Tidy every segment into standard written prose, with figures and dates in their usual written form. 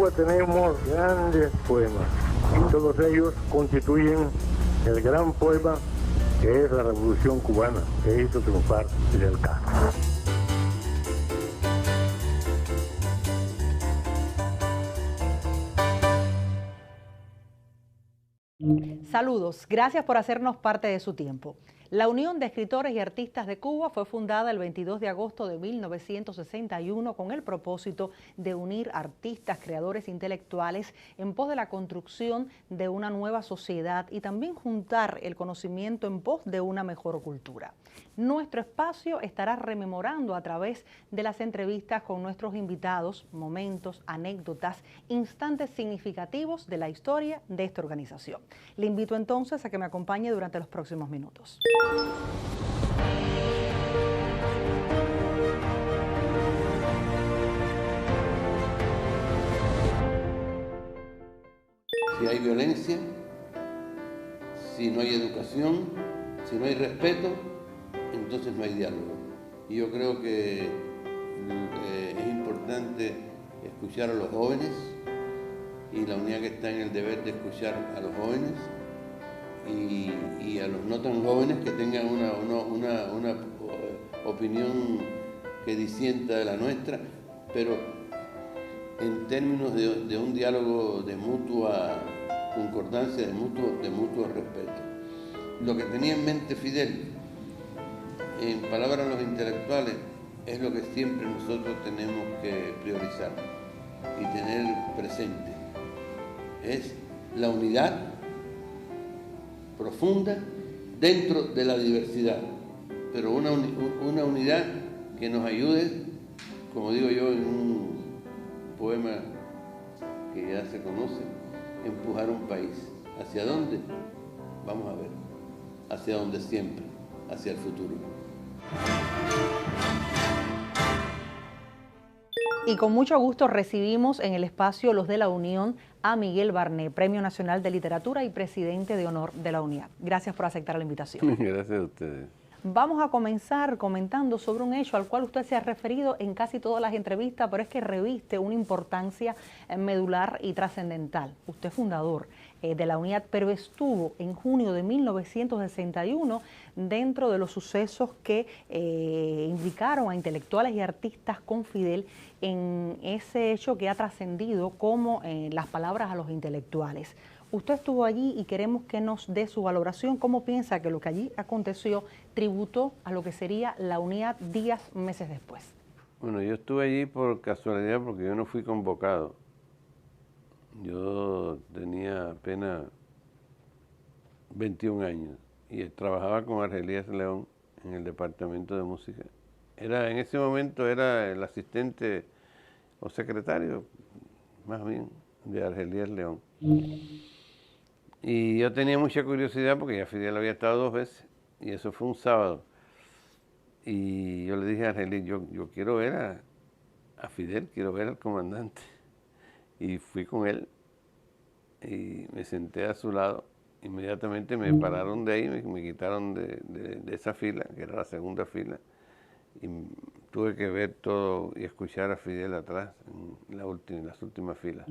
Cuba tenemos grandes poemas y todos ellos constituyen el gran poema que es la Revolución Cubana, que hizo triunfar Fidel Castro. Saludos, gracias por hacernos parte de su tiempo. La Unión de Escritores y Artistas de Cuba fue fundada el 22 de agosto de 1961 con el propósito de unir artistas, creadores intelectuales en pos de la construcción de una nueva sociedad y también juntar el conocimiento en pos de una mejor cultura. Nuestro espacio estará rememorando a través de las entrevistas con nuestros invitados momentos, anécdotas, instantes significativos de la historia de esta organización. Le invito entonces a que me acompañe durante los próximos minutos. Si hay violencia, si no hay educación, si no hay respeto, entonces no hay diálogo. Y yo creo que es importante escuchar a los jóvenes y la unidad que está en el deber de escuchar a los jóvenes y a los no tan jóvenes que tengan una opinión que disienta de la nuestra, pero en términos de un diálogo de mutua concordancia, de mutuo respeto. Lo que tenía en mente Fidel, en palabras de los intelectuales, es lo que siempre nosotros tenemos que priorizar y tener presente. Es la unidad profunda dentro de la diversidad, pero una unidad que nos ayude, como digo yo en un poema que ya se conoce, empujar un país. ¿Hacia dónde? Vamos a ver. Hacia donde siempre, hacia el futuro. Y con mucho gusto recibimos en el espacio Los de la Unión a Miguel Barné, Premio Nacional de Literatura y Presidente de Honor de la UNIAD. Gracias por aceptar la invitación. Gracias a ustedes. Vamos a comenzar comentando sobre un hecho al cual usted se ha referido en casi todas las entrevistas, pero es que reviste una importancia medular y trascendental. Usted es fundador de la UNIAD, pero estuvo en junio de 1961 dentro de los sucesos que implicaron a intelectuales y artistas con Fidel en ese hecho que ha trascendido como las palabras a los intelectuales. Usted estuvo allí y queremos que nos dé su valoración. ¿Cómo piensa que lo que allí aconteció tributó a lo que sería la UNIAD días, meses después? Bueno, yo estuve allí por casualidad porque yo no fui convocado. Yo tenía apenas 21 años y trabajaba con Argelías León en el departamento de música. En ese momento era el asistente o secretario, más bien, de Argelías León. Y yo tenía mucha curiosidad porque ya Fidel había estado 2 veces y eso fue un sábado. Y yo le dije a Argelías, yo quiero ver a Fidel, quiero ver al comandante. Y fui con él y me senté a su lado. Inmediatamente me pararon de ahí, me quitaron de esa fila, que era la segunda fila. Y tuve que ver todo y escuchar a Fidel atrás, en las últimas filas.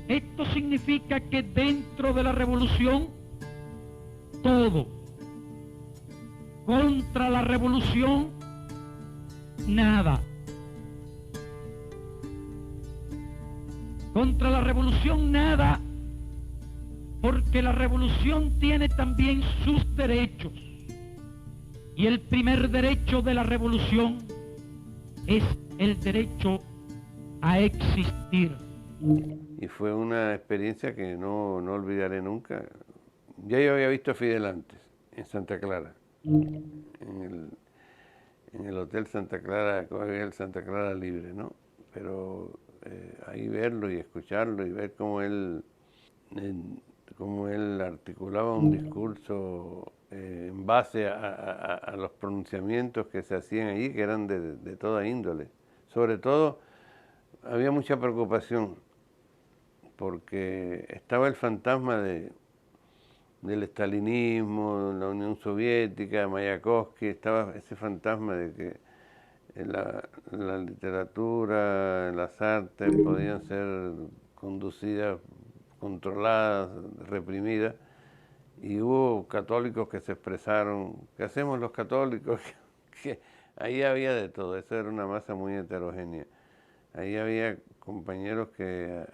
Esto significa que dentro de la revolución, todo. Contra la revolución, nada. Contra la revolución, nada, porque la revolución tiene también sus derechos. Y el primer derecho de la revolución es el derecho a existir. Y fue una experiencia que no olvidaré nunca. Ya yo había visto a Fidel antes, en Santa Clara, en el Hotel Santa Clara, el Santa Clara Libre, ¿no? Pero ahí verlo y escucharlo y ver cómo él articulaba un discurso en base a los pronunciamientos que se hacían allí, que eran de toda índole. Sobre todo, había mucha preocupación, porque estaba el fantasma del estalinismo, la Unión Soviética, Mayakovsky, estaba ese fantasma de que la literatura, las artes podían ser conducidas, controladas, reprimidas, y hubo católicos que se expresaron, ¿qué hacemos los católicos? Que ahí había de todo, esa era una masa muy heterogénea. Ahí había compañeros que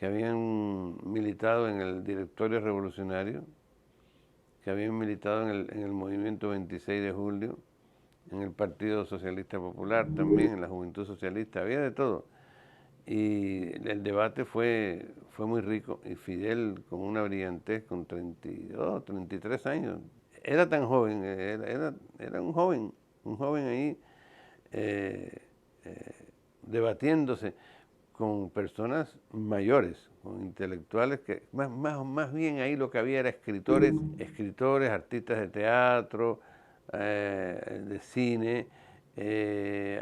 habían militado en el Directorio Revolucionario, que habían militado en el Movimiento 26 de Julio, en el Partido Socialista Popular también, en la Juventud Socialista, había de todo. Y el debate fue muy rico, y Fidel, con una brillantez, con 32, 33 años, era tan joven, era un joven ahí, debatiéndose con personas mayores, con intelectuales, que más bien ahí lo que había era escritores, artistas de teatro, de cine, de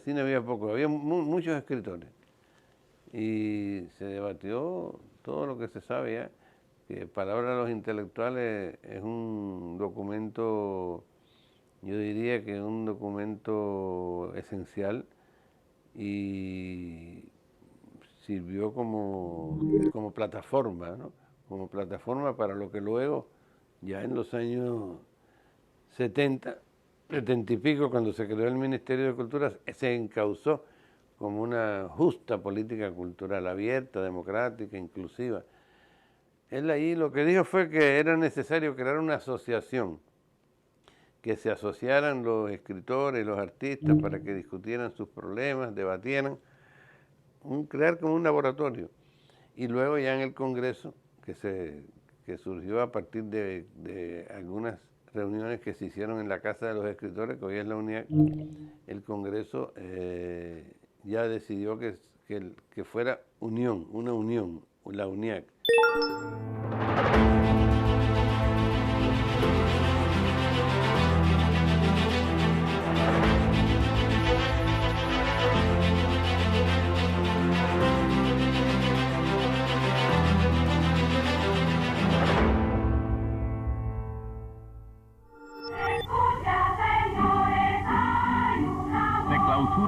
cine había poco, había muchos escritores. Y se debatió todo lo que se sabe ya, que Palabra de los Intelectuales es un documento, yo diría que es un documento esencial, y sirvió como plataforma, ¿no? Como plataforma para lo que luego, ya en los años 70 y pico, cuando se creó el Ministerio de Cultura, se encauzó como una justa política cultural, abierta, democrática, inclusiva. Él ahí lo que dijo fue que era necesario crear una asociación, que se asociaran los escritores y los artistas para que discutieran sus problemas, debatieran, crear como un laboratorio. Y luego ya en el Congreso, que surgió a partir de algunas reuniones que se hicieron en la Casa de los Escritores, que hoy es la UNIAC, el Congreso ya decidió que fuera una unión, la UNIAC.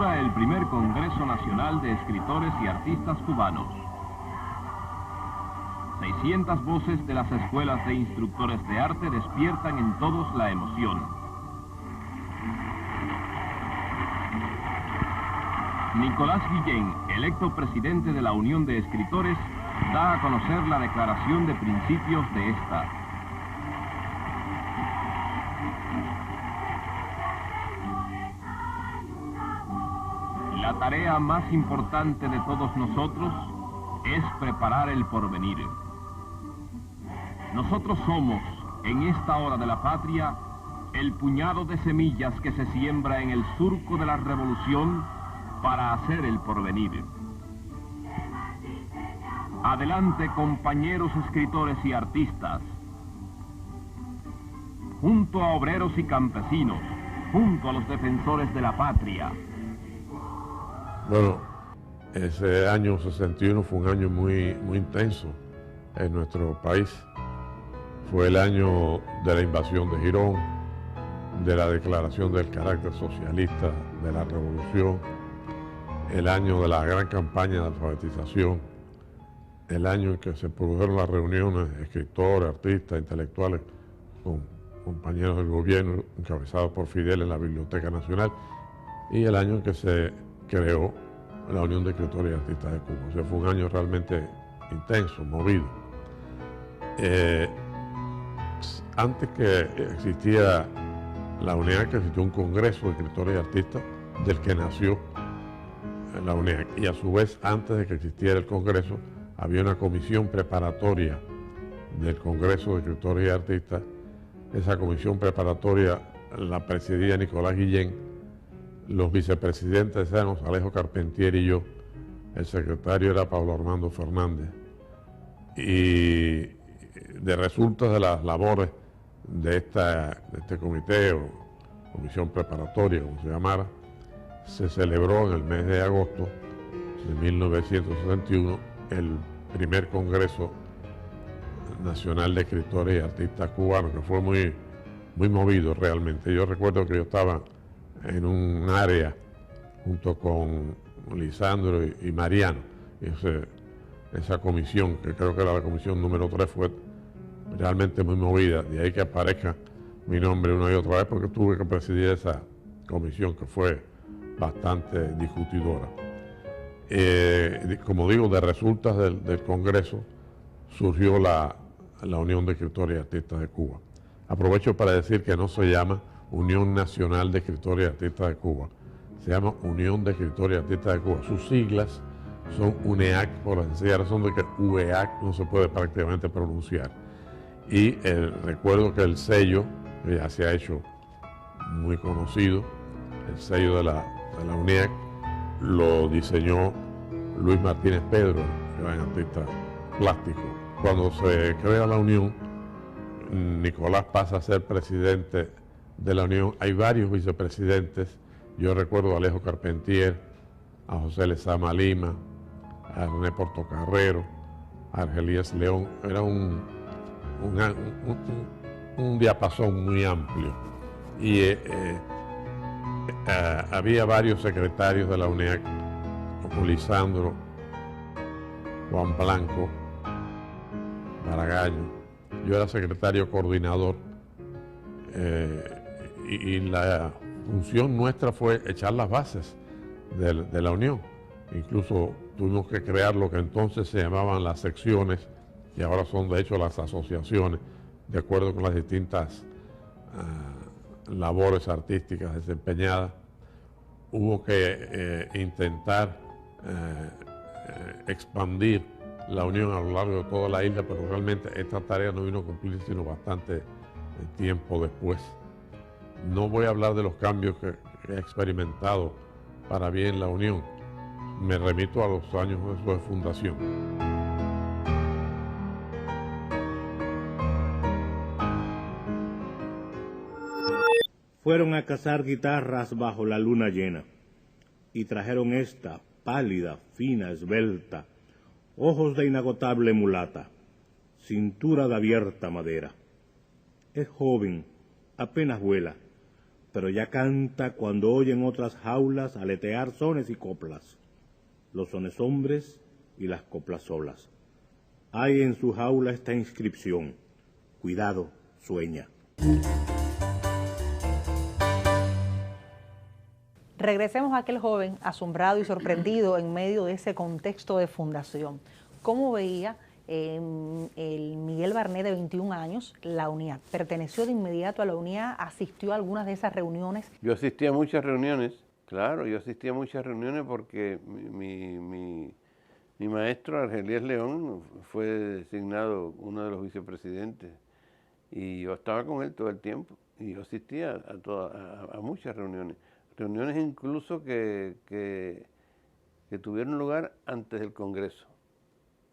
El primer Congreso Nacional de Escritores y Artistas Cubanos. 600 voces de las escuelas de instructores de arte despiertan en todos la emoción. Nicolás Guillén, electo presidente de la Unión de Escritores, da a conocer la declaración de principios de esta. La tarea más importante de todos nosotros es preparar el porvenir. Nosotros somos, en esta hora de la patria, el puñado de semillas que se siembra en el surco de la revolución para hacer el porvenir. Adelante, compañeros escritores y artistas. Junto a obreros y campesinos, junto a los defensores de la patria. Bueno, ese año 61 fue un año muy intenso en nuestro país. Fue el año de la invasión de Girón, de la declaración del carácter socialista de la revolución, el año de la gran campaña de alfabetización, el año en que se produjeron las reuniones de escritores, artistas, intelectuales con compañeros del gobierno encabezados por Fidel en la Biblioteca Nacional, y el año en que se creó la Unión de Escritores y Artistas de Cuba. O sea, fue un año realmente intenso, movido. Antes que existiera la UNIAC, existió un Congreso de Escritores y Artistas del que nació la UNIAC. Y a su vez, antes de que existiera el Congreso, había una comisión preparatoria del Congreso de Escritores y Artistas. Esa comisión preparatoria la presidía Nicolás Guillén. Los vicepresidentes éramos Alejo Carpentier y yo. El secretario era Pablo Armando Fernández. Y de resultas de las labores de este comité o comisión preparatoria, como se llamara, se celebró en el mes de agosto de 1961 el primer Congreso Nacional de Escritores y Artistas Cubanos, que fue muy movido realmente. Yo recuerdo que yo estaba en un área junto con Lisandro y Mariano. Esa comisión, que creo que era la comisión número 3, fue realmente muy movida. De ahí que aparezca mi nombre una y otra vez, porque tuve que presidir esa comisión que fue bastante discutidora. Como digo, de resultas del Congreso surgió la Unión de Escritores y Artistas de Cuba. Aprovecho para decir que no se llama Unión Nacional de Escritores y Artistas de Cuba, se llama Unión de Escritores y Artistas de Cuba. Sus siglas son UNEAC, por la sencilla razón de que UEAC no se puede prácticamente pronunciar. Y recuerdo que el sello, que ya se ha hecho muy conocido, el sello de la UNEAC, lo diseñó Luis Martínez Pedro, gran artista plástico. Cuando se crea la Unión, Nicolás pasa a ser presidente de la Unión. Hay varios vicepresidentes. Yo recuerdo a Alejo Carpentier, a José Lezama Lima, a René Portocarrero, a Argelías León. Era un diapasón muy amplio. Y había varios secretarios de la UNEAC, como Lisandro, Juan Blanco, Maragaño. Yo era secretario coordinador y la función nuestra fue echar las bases de la Unión. Incluso tuvimos que crear lo que entonces se llamaban las secciones, y ahora son de hecho las asociaciones, de acuerdo con las distintas labores artísticas desempeñadas. Hubo que intentar expandir la Unión a lo largo de toda la isla, pero realmente esta tarea no vino a cumplir sino bastante tiempo después. No voy a hablar de los cambios que he experimentado para bien la Unión. Me remito a los años de fundación. Fueron a cazar guitarras bajo la luna llena y trajeron esta, pálida, fina, esbelta, ojos de inagotable mulata, cintura de abierta madera. Es joven, apenas vuela, pero ya canta cuando oyen otras jaulas aletear sones y coplas, los sones hombres y las coplas solas. Hay en su jaula esta inscripción: cuidado, sueña. Regresemos a aquel joven asombrado y sorprendido en medio de ese contexto de fundación. ¿Cómo veía el Miguel Barnet, de 21 años, la UNIAC? ¿Perteneció de inmediato a la UNIAC? ¿Asistió a algunas de esas reuniones? Yo asistí a muchas reuniones, claro, yo asistí a muchas reuniones porque mi maestro, Argelías León, fue designado uno de los vicepresidentes y yo estaba con él todo el tiempo y yo asistía a muchas reuniones. Reuniones incluso que tuvieron lugar antes del Congreso,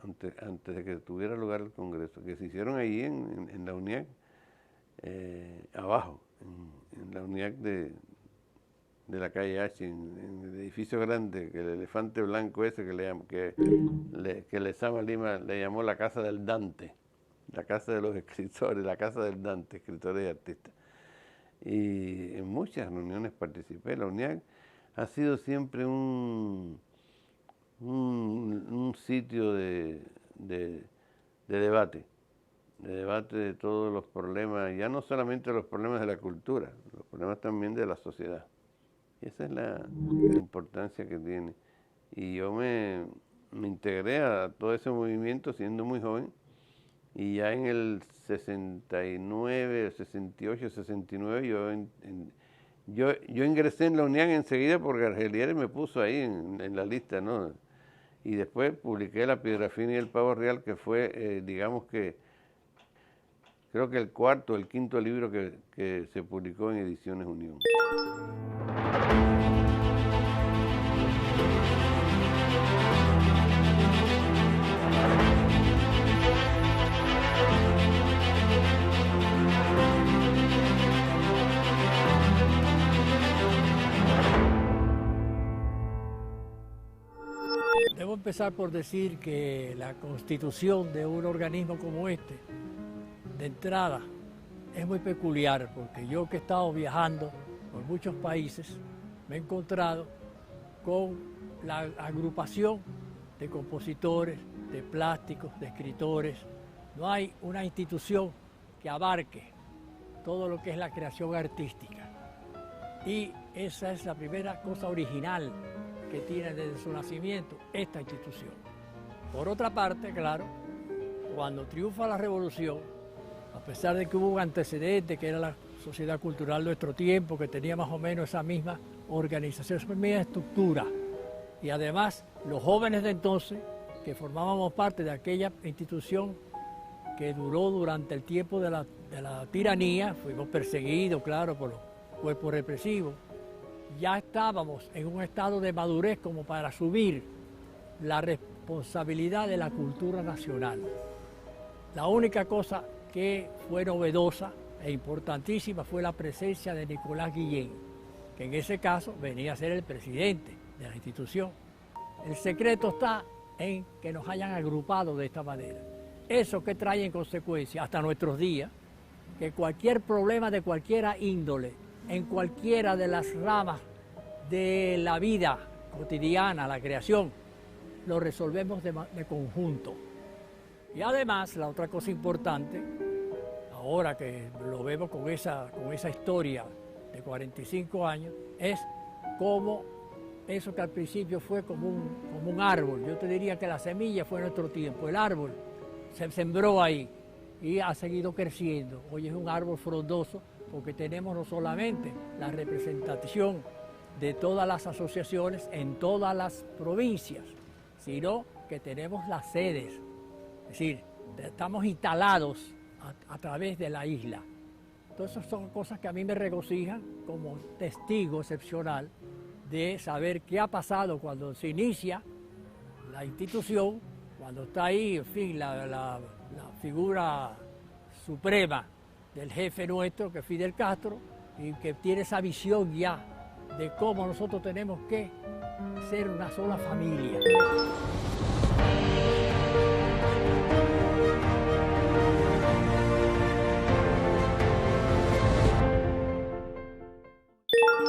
antes de que tuviera lugar el Congreso, que se hicieron allí en la UNIAC, abajo, en la UNIAC de la calle H, en el edificio grande, que el elefante blanco ese que Lezama Lima le llamó la casa del Dante, la casa de los escritores, la casa del Dante, escritores y artistas. Y en muchas reuniones participé. La UNIAC ha sido siempre un sitio de debate de todos los problemas, ya no solamente los problemas de la cultura, los problemas también de la sociedad. Y esa es la importancia que tiene. Y yo me integré a todo ese movimiento siendo muy joven. Y ya en el 69, 68, 69, yo ingresé en la UNIAC enseguida porque Argelías me puso ahí en la lista, ¿no? Y después publiqué La Piedra Fina y el Pavo Real, que fue, digamos que, creo que el cuarto o el quinto libro que se publicó en Ediciones Unión. Debo empezar por decir que la constitución de un organismo como este, de entrada, es muy peculiar, porque yo que he estado viajando por muchos países, me he encontrado con la agrupación de compositores, de plásticos, de escritores. No hay una institución que abarque todo lo que es la creación artística. Y esa es la primera cosa original que tiene desde su nacimiento esta institución. Por otra parte, claro, cuando triunfa la revolución, a pesar de que hubo un antecedente que era la Sociedad Cultural de nuestro tiempo, que tenía más o menos esa misma organización, esa misma estructura, y además los jóvenes de entonces, que formábamos parte de aquella institución que duró durante el tiempo de la tiranía, fuimos perseguidos, claro, por los cuerpos represivos, ya estábamos en un estado de madurez como para asumir la responsabilidad de la cultura nacional. La única cosa que fue novedosa e importantísima fue la presencia de Nicolás Guillén, que en ese caso venía a ser el presidente de la institución. El secreto está en que nos hayan agrupado de esta manera. Eso que trae en consecuencia hasta nuestros días, que cualquier problema de cualquiera índole, en cualquiera de las ramas de la vida cotidiana, la creación, lo resolvemos de conjunto. Y además, la otra cosa importante, ahora que lo vemos con esa historia de 45 años, es cómo eso que al principio fue como un árbol. Yo te diría que la semilla fue nuestro tiempo, el árbol se sembró ahí y ha seguido creciendo. Hoy es un árbol frondoso porque tenemos no solamente la representación de todas las asociaciones en todas las provincias, sino que tenemos las sedes. Es decir, estamos instalados a través de la isla. Entonces son cosas que a mí me regocijan como testigo excepcional de saber qué ha pasado cuando se inicia la institución, cuando está ahí, en fin, la figura suprema del jefe nuestro, que es Fidel Castro, y que tiene esa visión ya de cómo nosotros tenemos que ser una sola familia.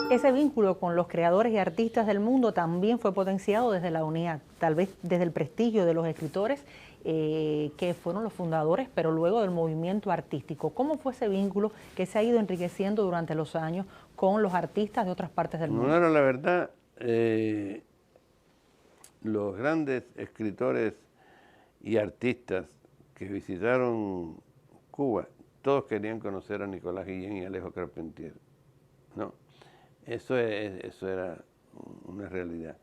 Ese vínculo con los creadores y artistas del mundo también fue potenciado desde la UNIAC, tal vez desde el prestigio de los escritores que fueron los fundadores, pero luego del movimiento artístico. ¿Cómo fue ese vínculo que se ha ido enriqueciendo durante los años con los artistas de otras partes del mundo? Bueno, la verdad, los grandes escritores y artistas que visitaron Cuba, todos querían conocer a Nicolás Guillén y Alejo Carpentier, ¿no? Eso era una realidad.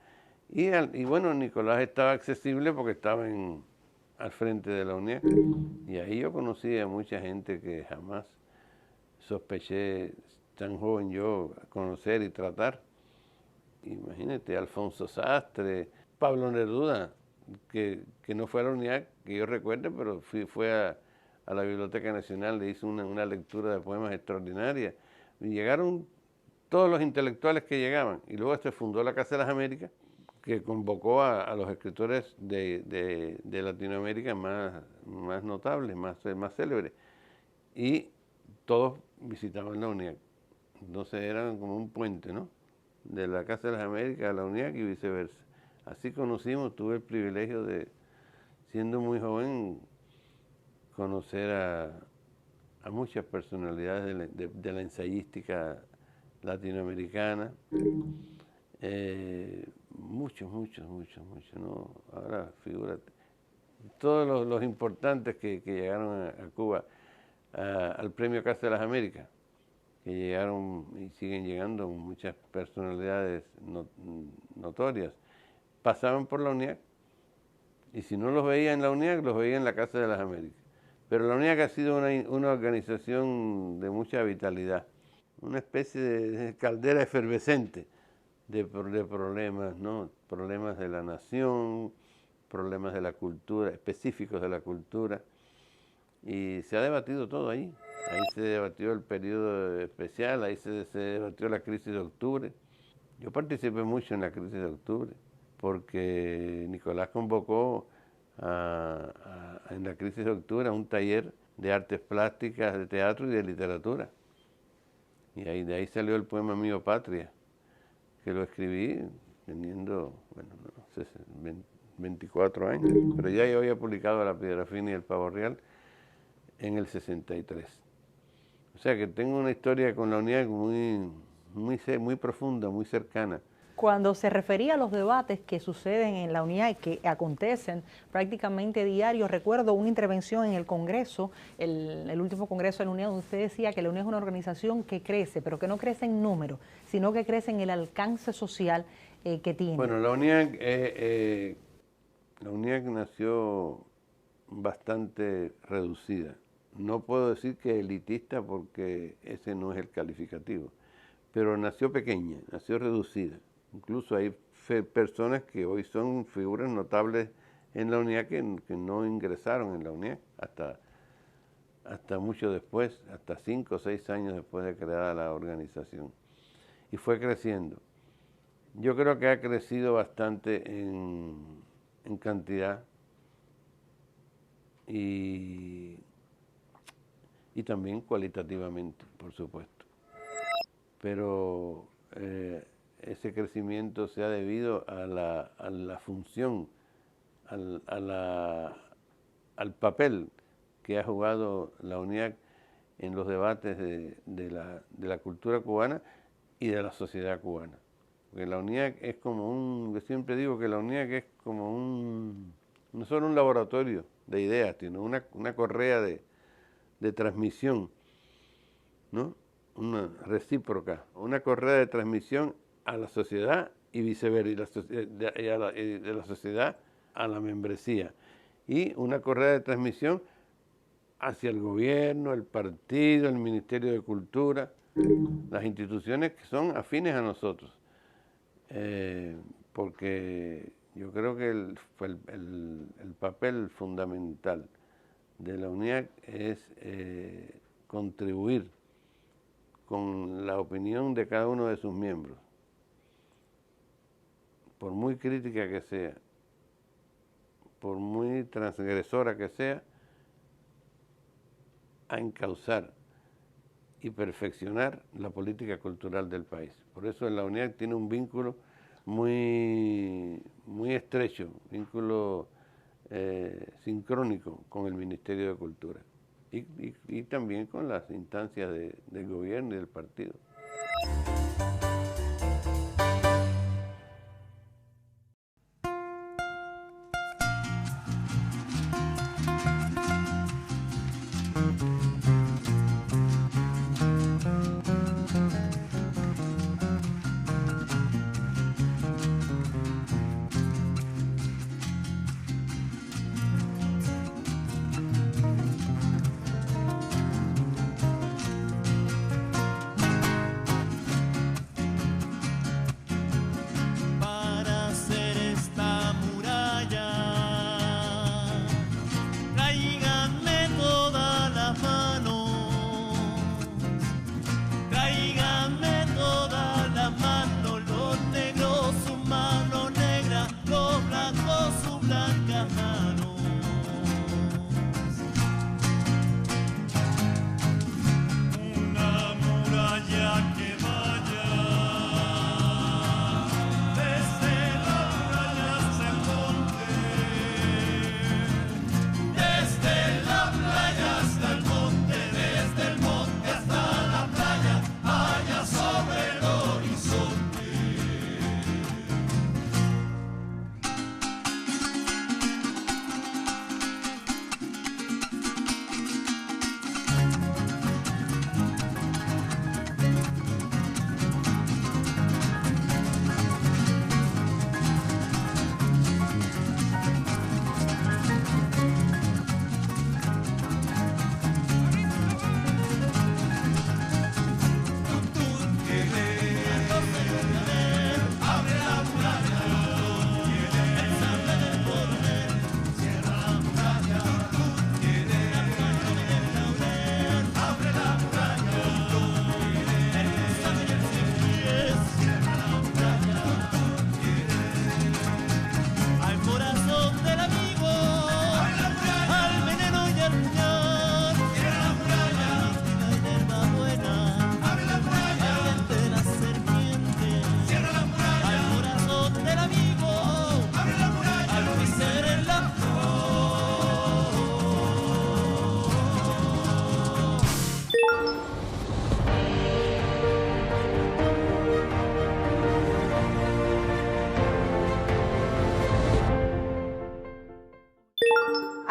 Y bueno, Nicolás estaba accesible porque estaba al frente de la UNIAC. Y ahí yo conocí a mucha gente que jamás sospeché, tan joven yo, conocer y tratar. Imagínate, Alfonso Sastre, Pablo Neruda, que no fue a la UNIAC, que yo recuerde, pero fue a la Biblioteca Nacional, le hizo una lectura de poemas extraordinaria. Y llegaron todos los intelectuales que llegaban, y luego se fundó la Casa de las Américas, que convocó a los escritores de Latinoamérica más notables, más célebres, y todos visitaban la UNIAC. Entonces eran como un puente, ¿no?, de la Casa de las Américas a la UNIAC y viceversa. Así tuve el privilegio de, siendo muy joven, conocer a muchas personalidades de la ensayística latinoamericana, muchos, ¿no? Ahora figúrate, todos los importantes que llegaron a Cuba, al Premio Casa de las Américas, que llegaron y siguen llegando muchas personalidades notorias, pasaban por la UNIAC, y si no los veía en la UNIAC, los veía en la Casa de las Américas. Pero la UNIAC ha sido una organización de mucha vitalidad, una especie de caldera efervescente de problemas, ¿no? Problemas de la nación, problemas de la cultura, específicos de la cultura, y se ha debatido todo ahí. Ahí se debatió el periodo especial, ahí se debatió la crisis de octubre. Yo participé mucho en la crisis de octubre, porque Nicolás convocó en la crisis de octubre a un taller de artes plásticas, de teatro y de literatura. Y de ahí salió el poema mío, Patria, que lo escribí teniendo, bueno, no sé, 24 años, pero ya yo había publicado La Piedra Fina y El Pavo Real en el 63. O sea que tengo una historia con la UNIAC muy profunda, muy cercana. Cuando se refería a los debates que suceden en la UNIAC y que acontecen prácticamente diarios, recuerdo una intervención en el Congreso, el último Congreso de la UNIAC, donde usted decía que la UNIAC es una organización que crece, pero que no crece en número, sino que crece en el alcance social que tiene. Bueno, la UNIAC nació bastante reducida. No puedo decir que elitista porque ese no es el calificativo, pero nació pequeña, nació reducida. Incluso hay personas que hoy son figuras notables en la UNIAC que no ingresaron en la UNIAC hasta mucho después, hasta 5 o 6 años después de creada la organización. Y fue creciendo. Yo creo que ha crecido bastante en cantidad y también cualitativamente, por supuesto. Pero ese crecimiento se ha debido a la función, al papel que ha jugado la UNIAC en los debates de la cultura cubana y de la sociedad cubana. Porque la UNIAC es como yo siempre digo que la UNIAC es como no solo un laboratorio de ideas, sino una correa de transmisión, ¿no? Una recíproca, una correa de transmisión a la sociedad y viceversa, y de la sociedad a la membresía, y una correa de transmisión hacia el gobierno, el partido, el Ministerio de Cultura, las instituciones que son afines a nosotros, porque yo creo que el papel fundamental de la UNIAC es contribuir con la opinión de cada uno de sus miembros, por muy crítica que sea, por muy transgresora que sea, a encauzar y perfeccionar la política cultural del país. Por eso la UNIAC tiene un vínculo muy estrecho, vínculo sincrónico con el Ministerio de Cultura y también con las instancias del gobierno y del partido.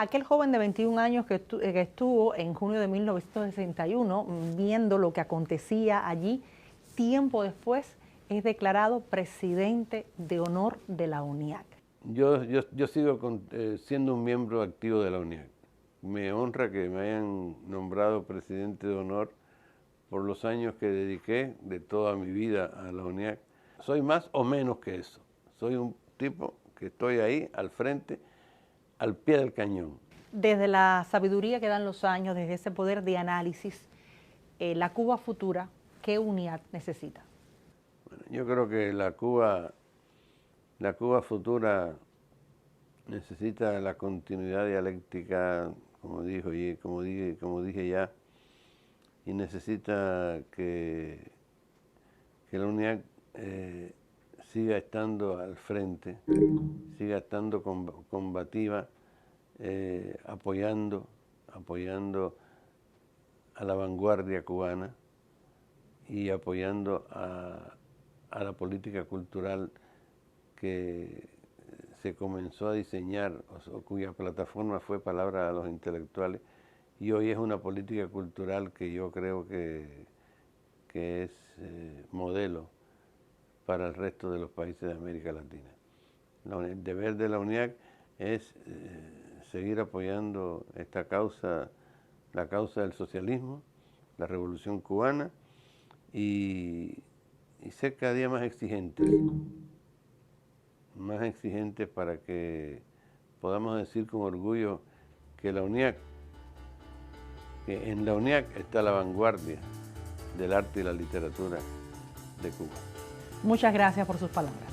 aquel joven de 21 años que estuvo en junio de 1961 viendo lo que acontecía allí, tiempo después es declarado presidente de honor de la UNIAC. Yo sigo siendo un miembro activo de la UNIAC. Me honra que me hayan nombrado presidente de honor por los años que dediqué de toda mi vida a la UNIAC. Soy más o menos que eso. Soy un tipo que estoy ahí al frente, al pie del cañón. Desde la sabiduría que dan los años, desde ese poder de análisis, la Cuba futura, ¿qué UNIAC necesita? Bueno, yo creo que la Cuba futura necesita la continuidad dialéctica, como dije ya, y necesita que la UNIAC siga estando al frente, siga estando combativa, apoyando a la vanguardia cubana y apoyando a la política cultural que se comenzó a diseñar, o cuya plataforma fue Palabra a los Intelectuales, y hoy es una política cultural que yo creo que es modelo para el resto de los países de América Latina. El deber de la UNIAC es seguir apoyando esta causa, la causa del socialismo, la revolución cubana, y ser cada día más exigentes para que podamos decir con orgullo que en la UNIAC está la vanguardia del arte y la literatura de Cuba. Muchas gracias por sus palabras.